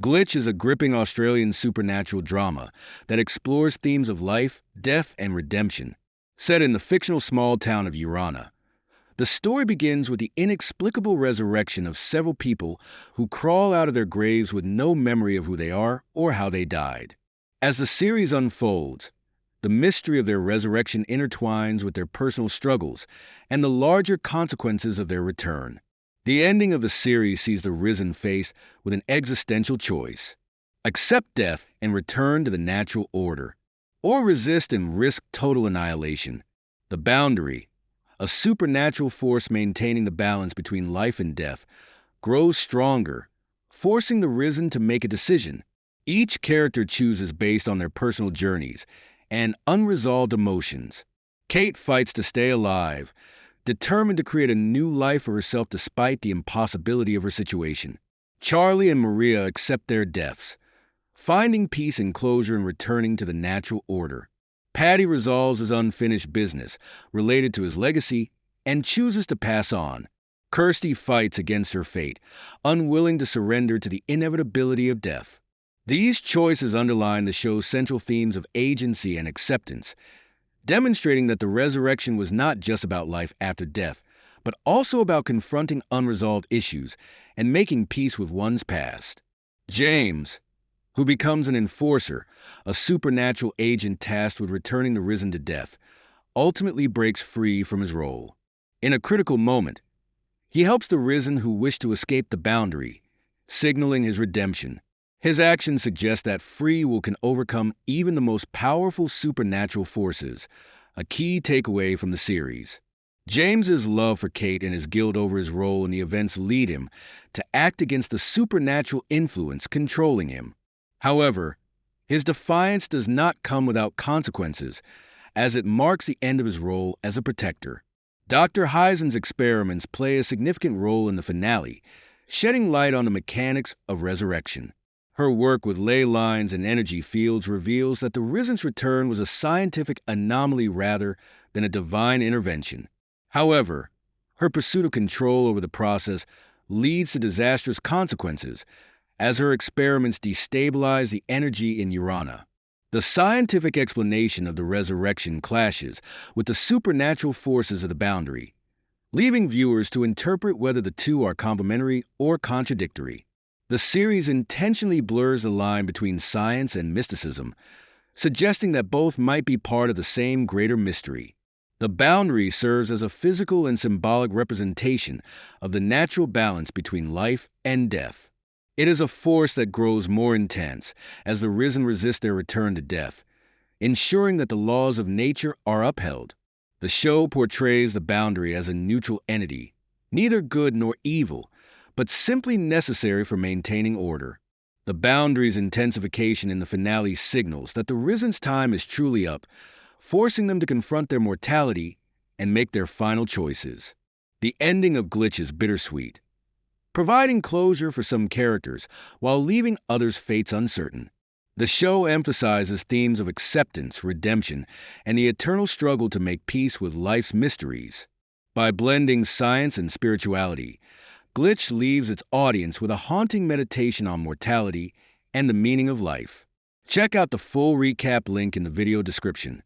Glitch is a gripping Australian supernatural drama that explores themes of life, death, and redemption. Set in the fictional small town of Yoorana, the story begins with the inexplicable resurrection of several people who crawl out of their graves with no memory of who they are or how they died. As the series unfolds, the mystery of their resurrection intertwines with their personal struggles and the larger consequences of their return. The ending of the series sees the risen faced with an existential choice: accept death and return to the natural order, or resist and risk total annihilation. The boundary, a supernatural force maintaining the balance between life and death, grows stronger, forcing the risen to make a decision. Each character chooses based on their personal journeys and unresolved emotions. Kate fights to stay alive, determined to create a new life for herself despite the impossibility of her situation. Charlie and Maria accept their deaths, finding peace and closure and returning to the natural order. Paddy resolves his unfinished business related to his legacy and chooses to pass on. Kirsty fights against her fate, unwilling to surrender to the inevitability of death. These choices underline the show's central themes of agency and acceptance, demonstrating that the resurrection was not just about life after death, but also about confronting unresolved issues and making peace with one's past. James, who becomes an enforcer, a supernatural agent tasked with returning the risen to death, ultimately breaks free from his role. In a critical moment, he helps the risen who wish to escape the boundary, signaling his redemption. His actions suggest that free will can overcome even the most powerful supernatural forces, a key takeaway from the series. James's love for Kate and his guilt over his role in the events lead him to act against the supernatural influence controlling him. However, his defiance does not come without consequences, as it marks the end of his role as a protector. Dr. Heisen's experiments play a significant role in the finale, shedding light on the mechanics of resurrection. Her work with ley lines and energy fields reveals that the risen's return was a scientific anomaly rather than a divine intervention. However, her pursuit of control over the process leads to disastrous consequences, as her experiments destabilize the energy in Yoorana. The scientific explanation of the resurrection clashes with the supernatural forces of the boundary, leaving viewers to interpret whether the two are complementary or contradictory. The series intentionally blurs the line between science and mysticism, suggesting that both might be part of the same greater mystery. The boundary serves as a physical and symbolic representation of the natural balance between life and death. It is a force that grows more intense as the risen resist their return to death, ensuring that the laws of nature are upheld. The show portrays the boundary as a neutral entity, neither good nor evil, but simply necessary for maintaining order. The boundary's intensification in the finale signals that the risen's time is truly up, forcing them to confront their mortality and make their final choices. The ending of Glitch is bittersweet, providing closure for some characters while leaving others' fates uncertain. The show emphasizes themes of acceptance, redemption, and the eternal struggle to make peace with life's mysteries. By blending science and spirituality, Glitch leaves its audience with a haunting meditation on mortality and the meaning of life. Check out the full recap link in the video description.